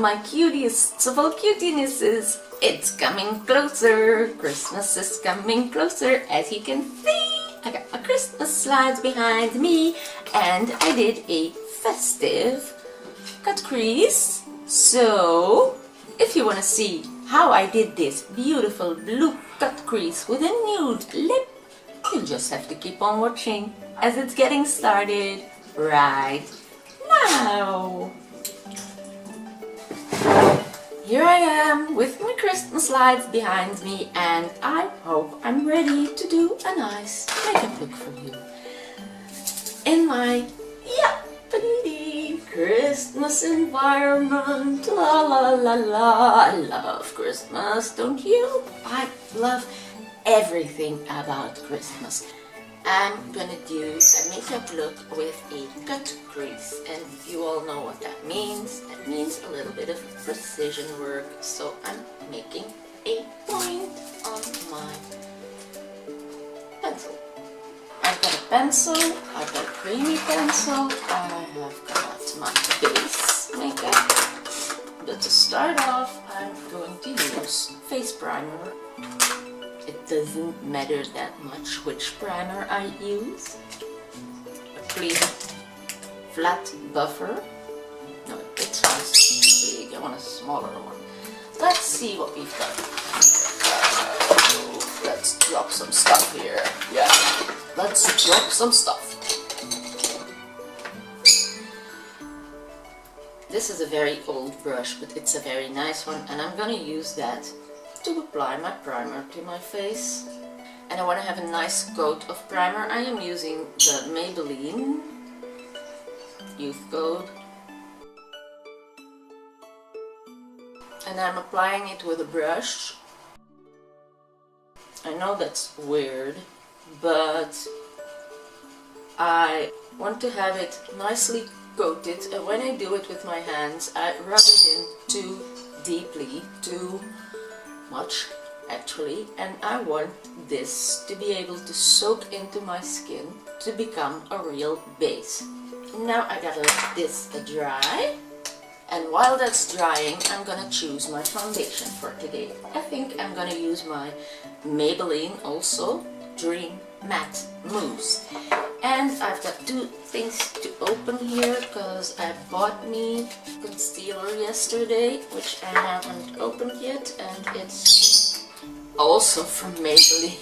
my cutest of all cutinesses. It's coming closer. Christmas is coming closer, as you can see. I got my Christmas slides behind me, and I did a festive cut crease. So, if you want to see how I did this beautiful blue cut crease with a nude lip, you just have to keep on watching, as it's getting started right now. Here I am with my Christmas lights behind me, and I hope I'm ready to do a nice makeup look for you in my Christmas environment. La la la la. I love Christmas, don't you? I love everything about Christmas. I'm gonna do a makeup look with a cut crease, and you all know what that means. That means a little bit of precision work, so I'm making a point on my pencil. I've got a pencil, I've got a creamy pencil, I have got my base makeup. But to start off, I'm going to use face primer. It doesn't matter that much which primer I use. A clean, flat buffer. No, it's too big. I want a smaller one. Let's see what we've got. So, let's drop some stuff here. Yeah, let's drop some stuff. This is a very old brush, but it's a very nice one, and I'm gonna use that to apply my primer to my face. And I want to have a nice coat of primer. I am using the Maybelline Youth Coat, and I'm applying it with a brush. I know that's weird, but I want to have it nicely coated, and when I do it with my hands, I rub it in too deeply, too much actually, and I want this to be able to soak into my skin to become a real base. Now I gotta let this dry, and while that's drying, I'm gonna choose my foundation for today. I think I'm gonna use my Maybelline also Dream Matte Mousse, and I've got two things to open here because I bought me concealer yesterday, which I haven't opened yet, and it's also from Maybelline.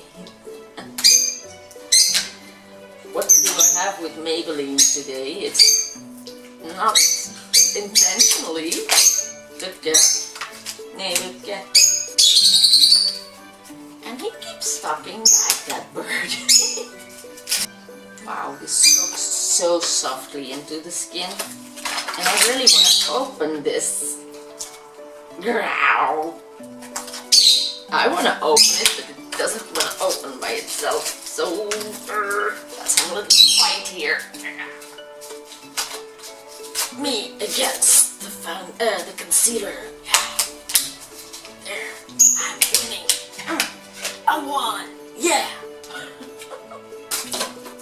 What do I have with Maybelline today? It's not intentionally. Good girl. Nee, good girl. And he keeps talking back, that bird. Wow, this soaks so softly into the skin, and I really want to open this. Growl. I want to open it, but it doesn't want to open by itself. So let's have a little fight here. Me against the concealer. There, I'm winning. I won. Yeah.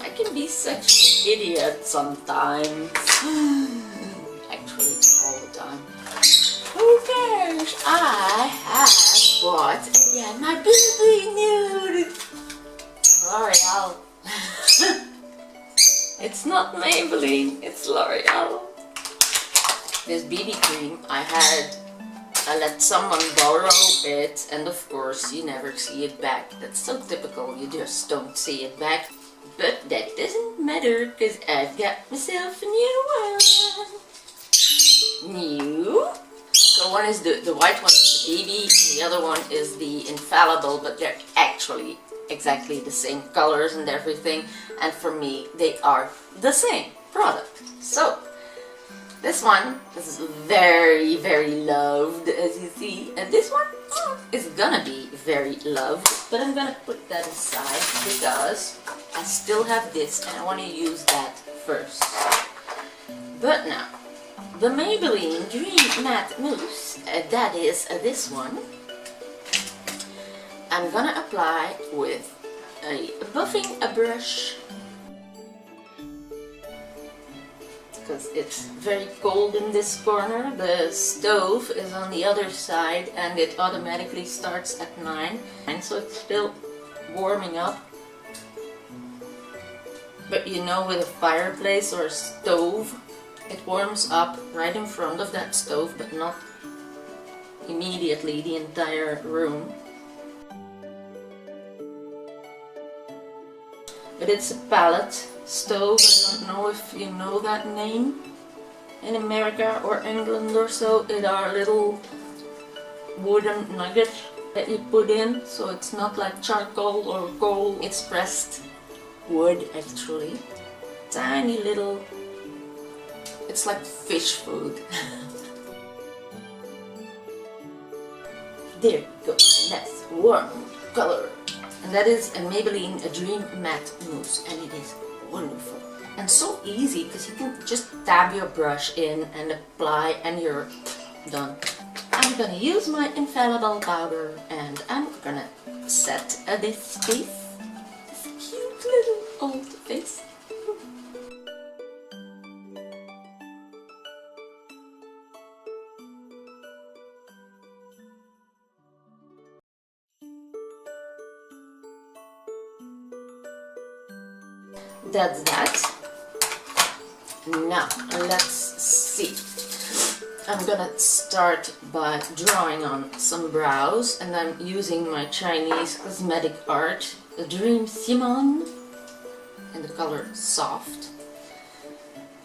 I can be such an idiot sometimes. Actually, all the time. Who cares? I have bought again my BB nude L'Oreal. It's not Maybelline, it's L'Oreal. This BB cream I let someone borrow it, and of course you never see it back. That's so typical, you just don't see it back. But that doesn't matter, because I've got myself a new one. New? So one is the white one is the BB, and the other one is the Infallible, but they're actually exactly the same colors and everything, and for me they are the same product. So this one is very, very loved, as you see, and this one is gonna be very loved, but I'm gonna put that aside because I still have this and I want to use that first. But now, the Maybelline Dream Matte Mousse, that is this one, I'm gonna apply with a buffing brush. because it's very cold in this corner. The stove is on the other side and it automatically starts at 9, and so it's still warming up. But you know, with a fireplace or a stove, it warms up right in front of that stove, but not immediately the entire room. But it's a pellet stove. I don't know if you know that name in America or England or so. It are little wooden nuggets that you put in, so it's not like charcoal or coal. It's pressed wood actually. Tiny little, it's like fish food. There you go, nice warm color. And that is a Maybelline A Dream Matte Mousse, and it is wonderful. And so easy, because you can just dab your brush in and apply and you're done. I'm gonna use my infallible powder and I'm gonna set this face. This cute little old face. That's that. Now let's see. I'm gonna start by drawing on some brows, and I'm using my Chinese cosmetic art, the Dream Simon, in the color Soft.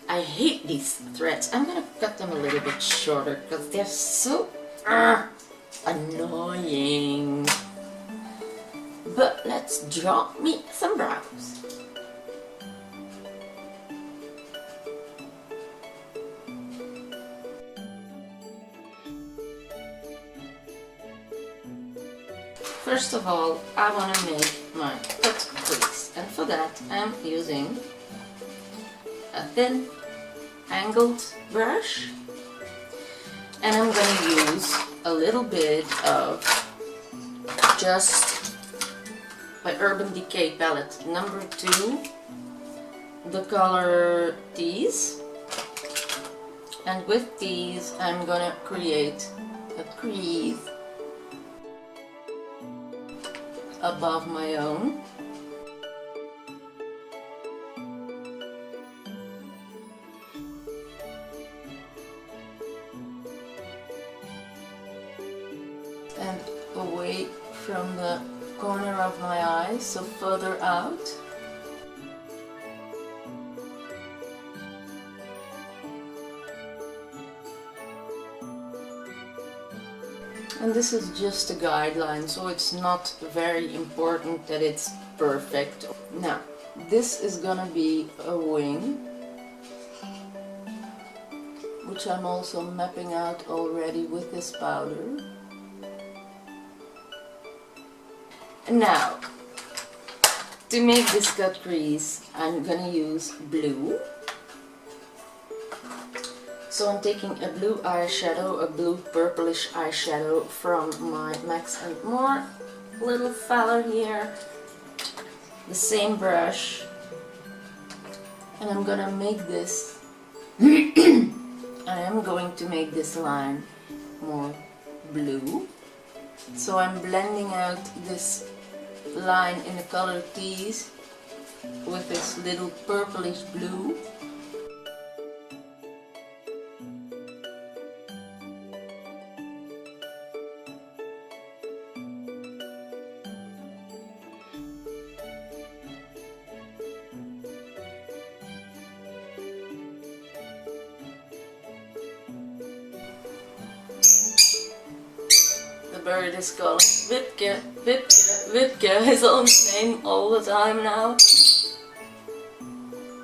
I hate these threads. I'm gonna cut them a little bit shorter because they're so annoying. But let's draw me some brows. First of all, I want to make my cut crease, and for that I'm using a thin angled brush, and I'm going to use a little bit of just my Urban Decay palette number 2, the color Tease, and with these I'm going to create a crease above my own. And away from the corner of my eye, so further out. And this is just a guideline, so it's not very important that it's perfect. Now, this is gonna be a wing, which I'm also mapping out already with this powder. Now, to make this cut crease, I'm gonna use blue. So I'm taking a blue eyeshadow, a blue purplish eyeshadow from my Max & More little fella here. The same brush. And I'm gonna make this, I am going to make this line more blue. So I'm blending out this line in the color Tease with this little purplish blue. The bird is calling Wipke, Wipke, Wipke, his own name all the time now.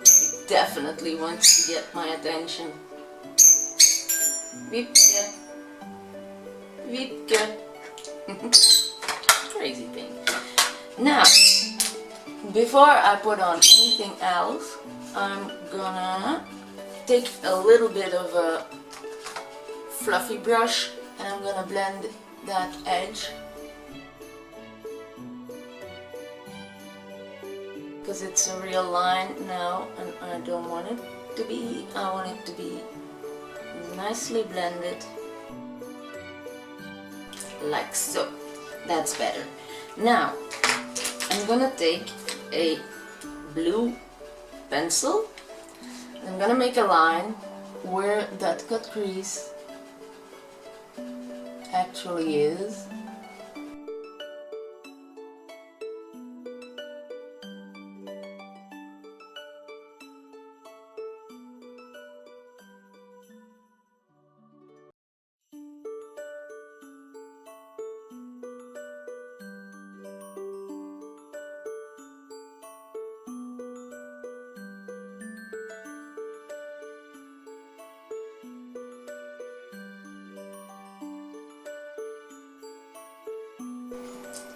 He definitely wants to get my attention. Wipke, Wipke. Crazy thing. Now, before I put on anything else, I'm gonna take a little bit of a fluffy brush and I'm gonna blend that edge, because it's a real line now and I don't want it. to be. I want it to be nicely blended, like so. That's better. Now I'm gonna take a blue pencil. I'm gonna make a line where that cut crease actually is.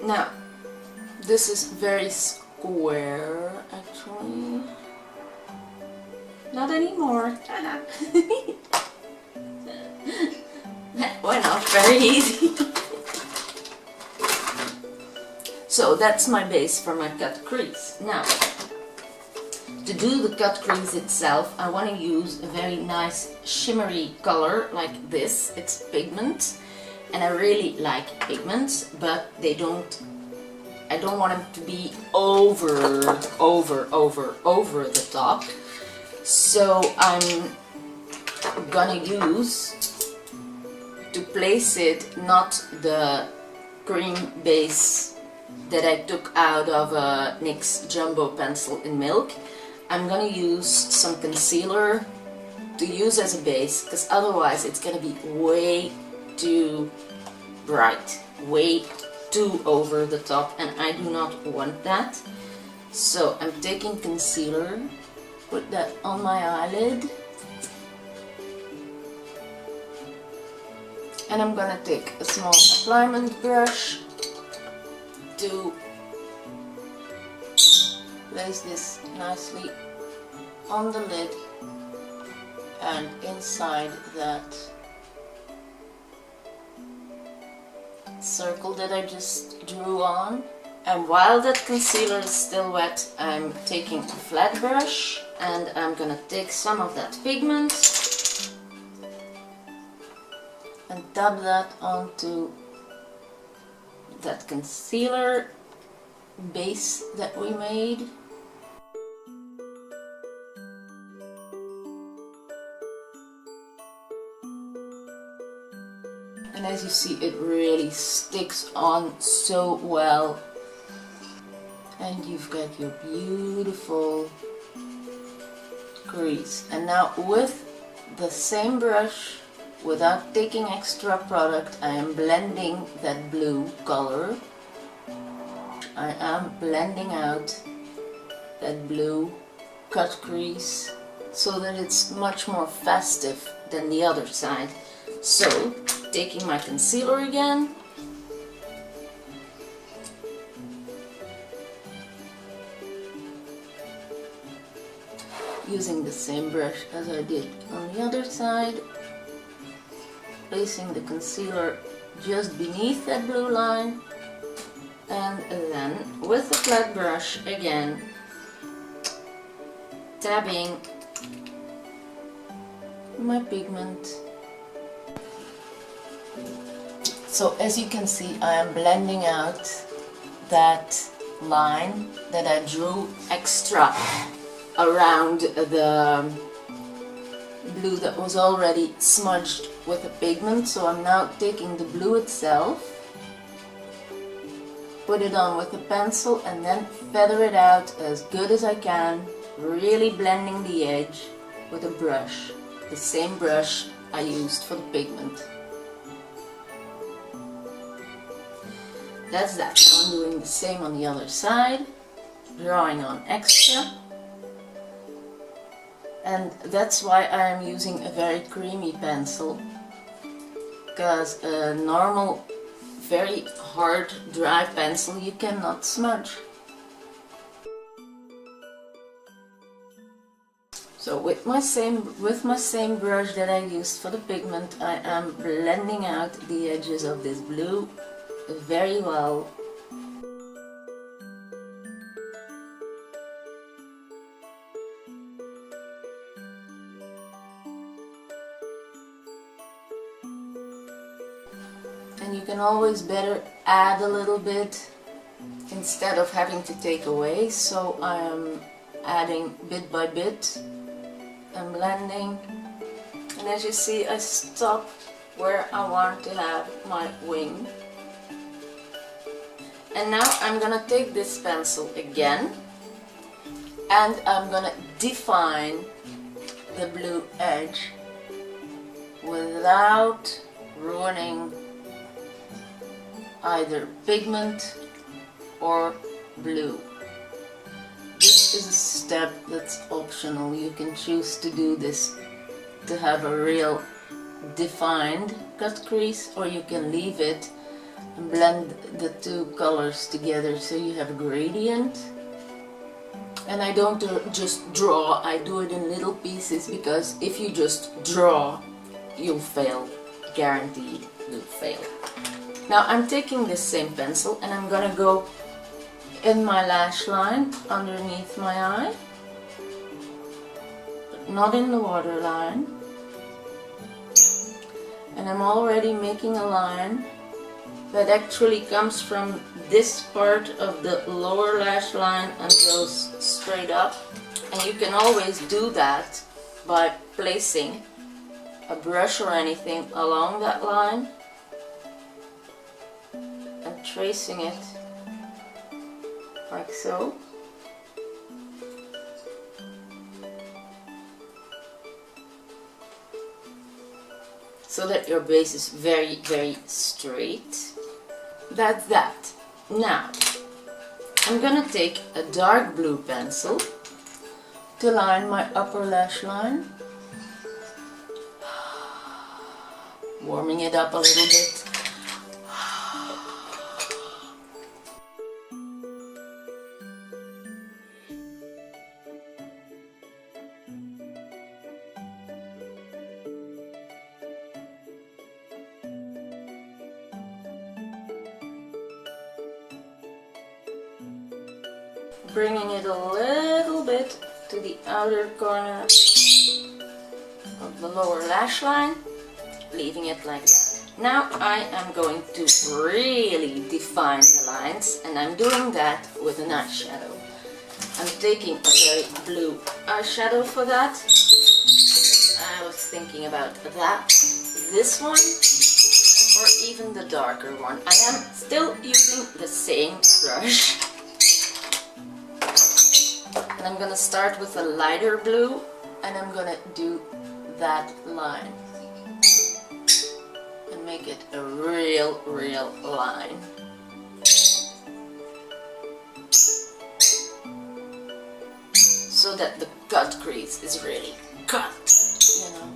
Now, this is very square, actually. Not anymore. That went off very easy. So that's my base for my cut crease. Now, to do the cut crease itself, I want to use a very nice shimmery color like this. It's pigment. And I really like pigments, but I don't want them to be over the top. So I'm gonna use, to place it, not the cream base that I took out of a NYX Jumbo pencil in milk. I'm gonna use some concealer to use as a base, because otherwise it's gonna be way too bright, way too over the top, and I do not want that. So I'm taking concealer, put that on my eyelid, and I'm gonna take a small appliement brush to place this nicely on the lid and inside that circle that I just drew on. And while that concealer is still wet, I'm taking a flat brush and I'm gonna take some of that pigment and dab that onto that concealer base that we made. And as you see, it really sticks on so well. And you've got your beautiful crease. And now with the same brush, without taking extra product, I am blending that blue color. I am blending out that blue cut crease so that it's much more festive than the other side. So, taking my concealer again, using the same brush as I did on the other side, placing the concealer just beneath that blue line, and then with the flat brush again, dabbing my pigment. So as you can see, I am blending out that line that I drew extra around the blue that was already smudged with the pigment. So I'm now taking the blue itself, put it on with a pencil, and then feather it out as good as I can, really blending the edge with a brush, the same brush I used for the pigment. That's that. Now I'm doing the same on the other side, drawing on extra. And that's why I am using a very creamy pencil, because a normal, very hard, dry pencil you cannot smudge. So with my same brush that I used for the pigment, I am blending out the edges of this blue very well. and you can always better add a little bit instead of having to take away. So I am adding bit by bit and blending, and as you see I stop where I want to have my wing. And now I'm gonna take this pencil again and I'm gonna define the blue edge without ruining either pigment or blue. This is a step that's optional. You can choose to do this to have a real defined cut crease, or you can leave it and blend the two colors together so you have a gradient. And I don't just draw, I do it in little pieces, because if you just draw, you'll fail. Guaranteed, you'll fail. Now I'm taking this same pencil and I'm gonna go in my lash line underneath my eye, but not in the waterline. And I'm already making a line that actually comes from this part of the lower lash line and goes straight up. And you can always do that by placing a brush or anything along that line and tracing it like so. So that your base is very, very straight. That's that. Now, I'm gonna take a dark blue pencil to line my upper lash line. Warming it up a little bit. Bringing it a little bit to the outer corner of the lower lash line, leaving it like that. Now I am going to really define the lines, and I'm doing that with an eyeshadow. I'm taking a very blue eyeshadow for that. I was thinking about that, this one, or even the darker one. I am still using the same brush. And I'm gonna start with a lighter blue, and I'm gonna do that line and make it a real line. So that the cut crease is really cut, you know.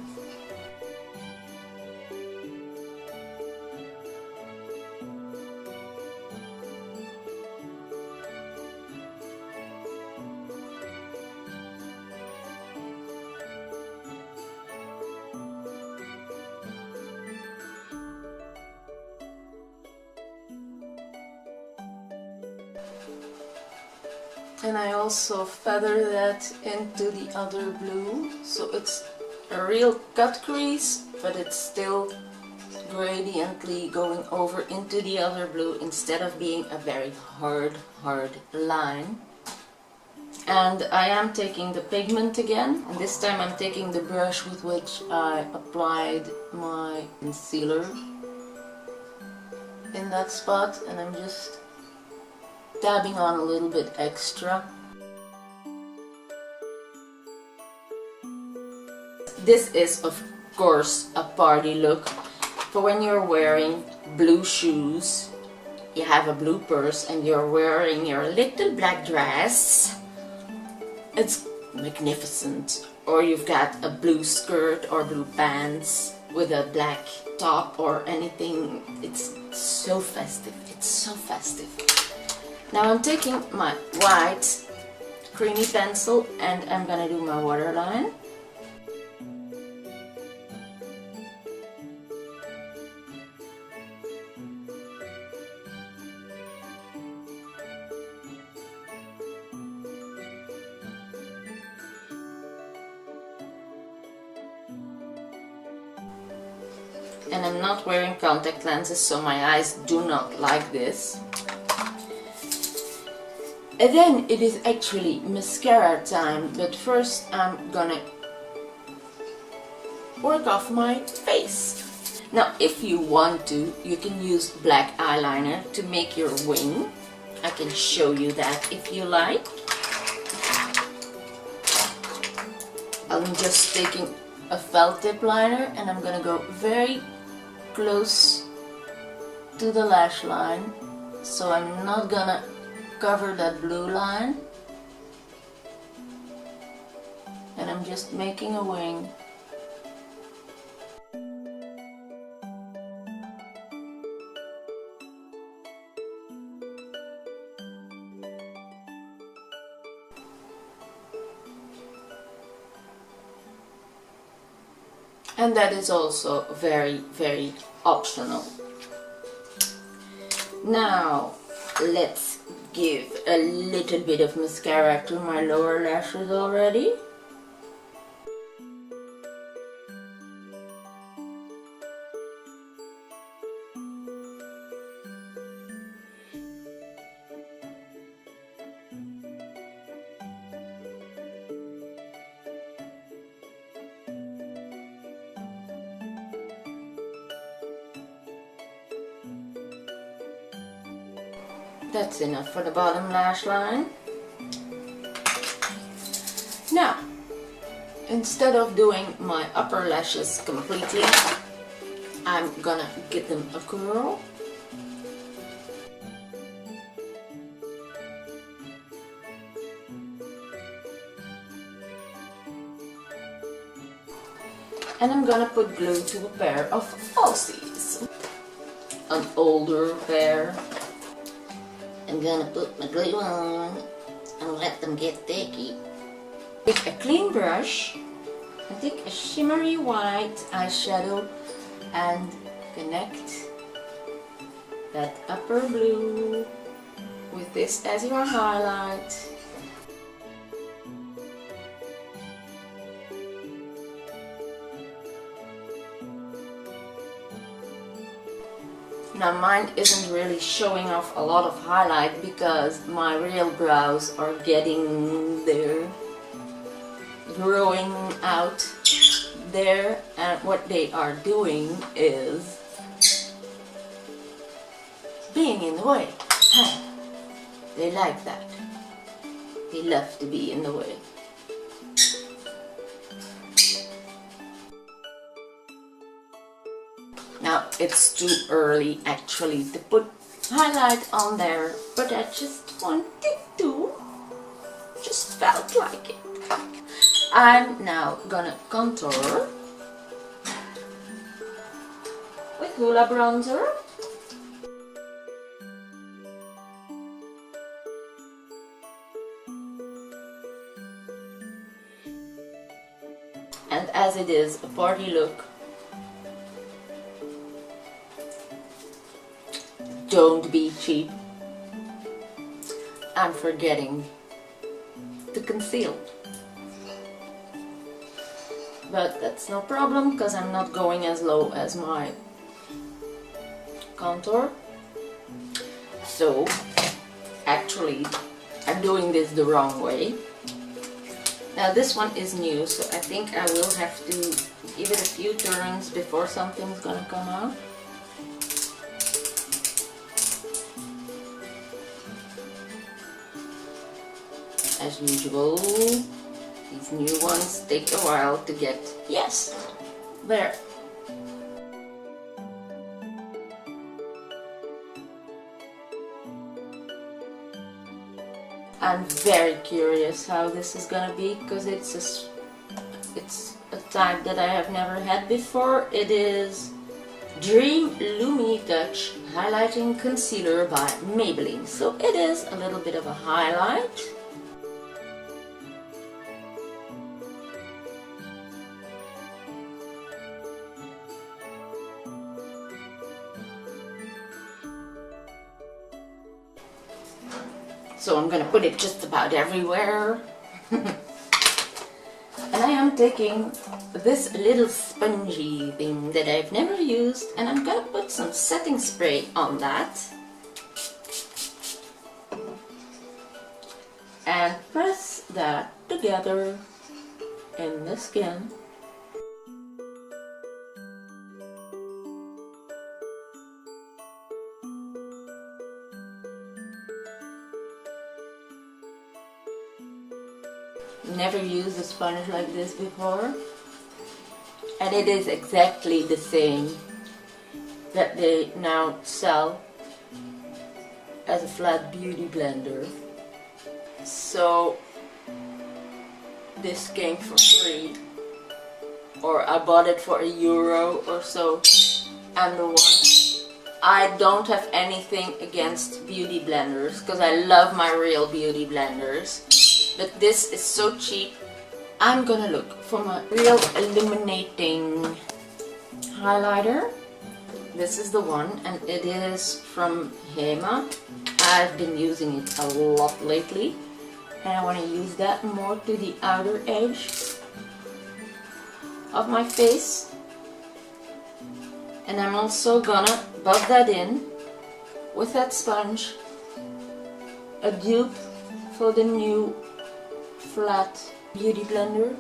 And I also feather that into the other blue, so it's a real cut crease, but it's still gradiently going over into the other blue instead of being a very hard line. And I am taking the pigment again, and this time I'm taking the brush with which I applied my concealer in that spot, and I'm just dabbing on a little bit extra. This is of course a party look for when you're wearing blue shoes, you have a blue purse, and you're wearing your little black dress. It's magnificent. Or you've got a blue skirt or blue pants with a black top or anything. It's so festive. It's so festive. Now I'm taking my white creamy pencil and I'm gonna do my waterline. and I'm not wearing contact lenses, so my eyes do not like this. And then it is actually mascara time, but first I'm gonna work off my face. Now if you want to, you can use black eyeliner to make your wing. I can show you that if you like. I'm just taking a felt tip liner and I'm gonna go very close to the lash line, so I'm not gonna cover that blue line, and I'm just making a wing. And that is also very, very optional. Now let's give a little bit of mascara to my lower lashes already. That's enough for the bottom lash line. Now, instead of doing my upper lashes completely, I'm gonna give them a curl. And I'm gonna put glue to a pair of falsies. An older pair. I'm gonna put my glue on and let them get sticky. Take a clean brush and take a shimmery white eyeshadow and connect that upper blue with this as your highlight. Now mine isn't really showing off a lot of highlight because my real brows are getting there, growing out there, and what they are doing is being in the way. They like that. They love to be in the way. Now it's too early actually to put highlight on there, but I just wanted to, just felt like it. I'm now gonna contour with Hoola bronzer. And as it is a party look, don't be cheap. I'm forgetting to conceal. But that's no problem because I'm not going as low as my contour. So actually I'm doing this the wrong way. Now this one is new, so I think I will have to give it a few turns before something's gonna come out. As usual, these new ones take a while to get, yes, there. I'm very curious how this is gonna be because it's a type that I have never had before. It is Dream Lumi Touch Highlighting Concealer by Maybelline. So it is a little bit of a highlight. So I'm gonna put it just about everywhere. And I am taking this little spongy thing that I've never used, and I'm gonna put some setting spray on that and press that together in the skin. Never used a sponge like this before, and it is exactly the same that they now sell as a flat beauty blender. So this came for free, or I bought it for €1 or so, and the one. I don't have anything against beauty blenders because I love my real beauty blenders. But this is so cheap. I'm gonna look for my real illuminating highlighter. This is the one, and it is from Hema. I've been using it a lot lately, and I want to use that more to the outer edge of my face. And I'm also gonna buff that in with that sponge, a dupe for the new flat beauty blender,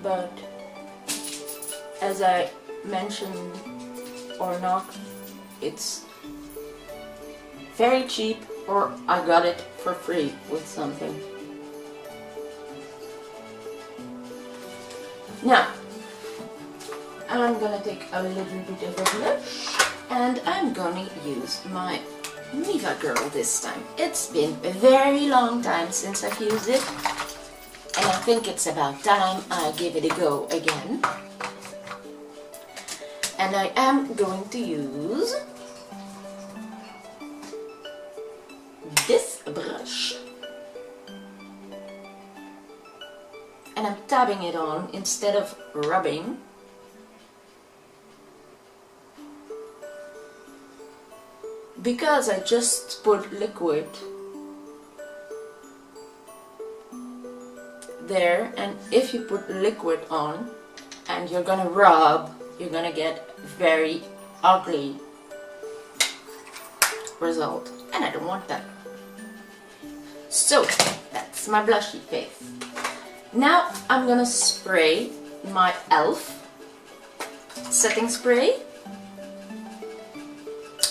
but as I mentioned or not, it's very cheap, or I got it for free with something. Now I'm gonna take a little bit of a blush, and I'm gonna use my Miva Girl this time. It's been a very long time since I've used it, and I think it's about time I give it a go again. And I am going to use this brush, and I'm tapping it on instead of rubbing. Because I just put liquid there, and if you put liquid on and you're gonna rub, you're gonna get very ugly result, and I don't want that. So that's my blushy face. Now I'm gonna spray my e.l.f. setting spray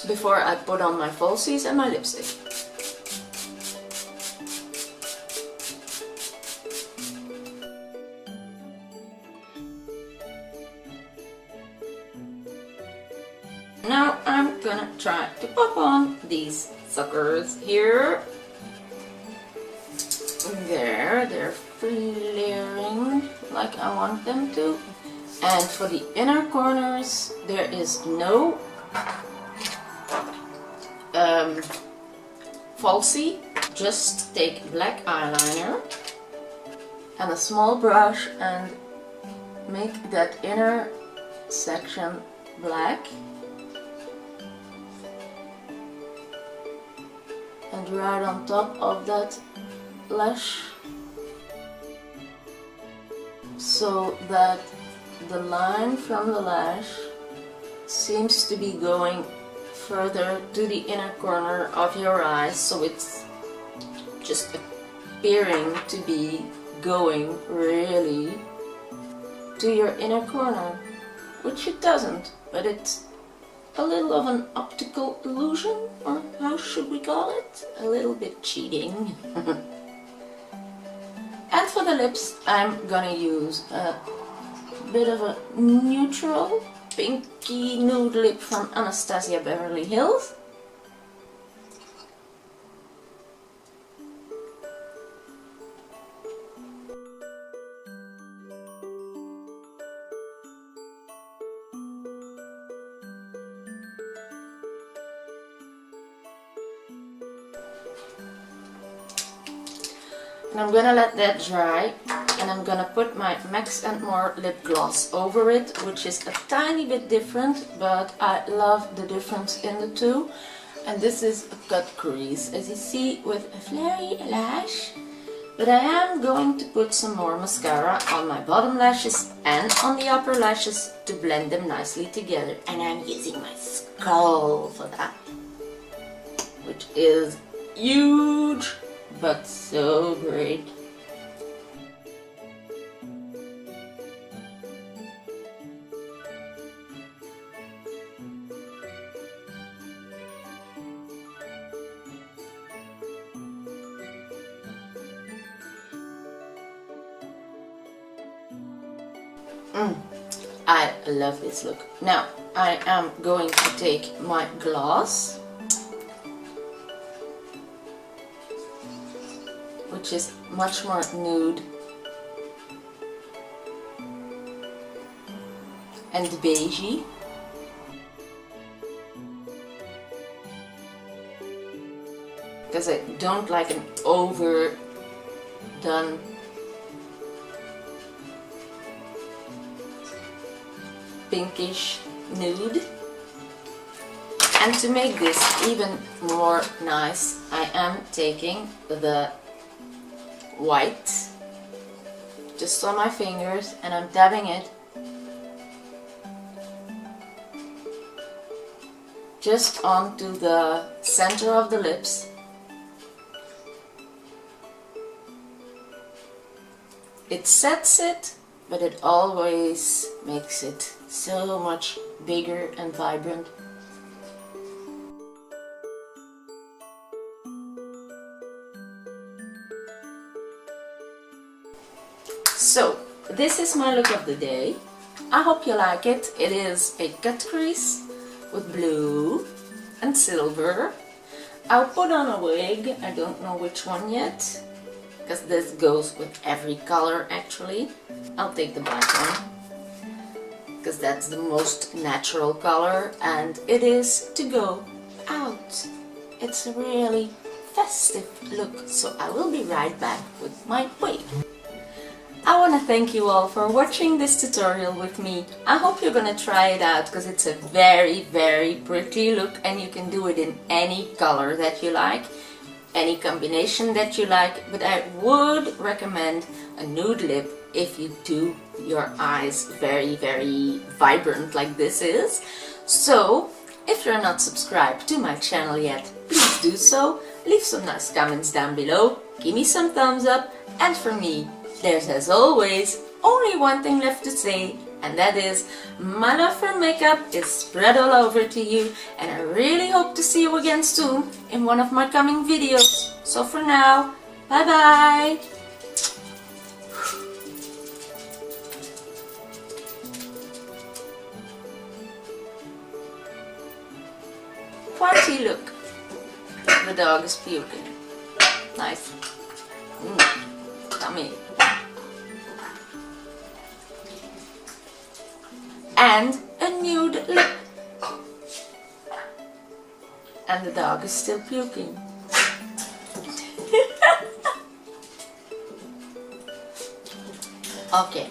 before I put on my falsies and my lipstick. Now I'm gonna try to pop on these suckers here. There, they're flaring like I want them to. And for the inner corners, there is no falsie. Just take black eyeliner and a small brush and make that inner section black, and right on top of that lash, so that the line from the lash seems to be going further to the inner corner of your eyes, so it's just appearing to be going really to your inner corner, which it doesn't, but it's a little of an optical illusion, or how should we call it? A little bit cheating. And for the lips, I'm gonna use a bit of a neutral pinky nude lip from Anastasia Beverly Hills. And I'm gonna let that dry, and I'm gonna put my Max & More lip gloss over it, which is a tiny bit different, but I love the difference in the two. And this is a cut crease, as you see, with a flary lash, But I am going to put some more mascara on my bottom lashes and on the upper lashes to blend them nicely together. And I'm using my skull for that, which is huge but so great. I love this look. Now I am going to take my gloss, which is much more nude and beigey, because I don't like an overdone pinkish nude. And to make this even more nice, I am taking the white just on my fingers and I'm dabbing it just onto the center of the lips. It sets it, but it always makes it so much bigger and vibrant. So, this is my look of the day. I hope you like it. It is a cut crease with blue and silver. I'll put on a wig, I don't know which one yet, because this goes with every color actually. I'll take the black one, because that's the most natural color and it is to go out. It's a really festive look, so I will be right back with my wig. I want to thank you all for watching this tutorial with me. I hope you're gonna try it out because it's a very, very pretty look and you can do it in any color that you like, any combination that you like, but I would recommend a nude lip if you do your eyes very, very vibrant like this is. So, if you're not subscribed to my channel yet, please do so. Leave some nice comments down below, give me some thumbs up, and for me, there's as always only one thing left to say, and that is my love for makeup is spread all over to you, and I really hope to see you again soon in one of my coming videos. So for now, bye bye! Party look! The dog is puking. Nice. Yummy. And a nude lip. And the dog is still puking. Okay.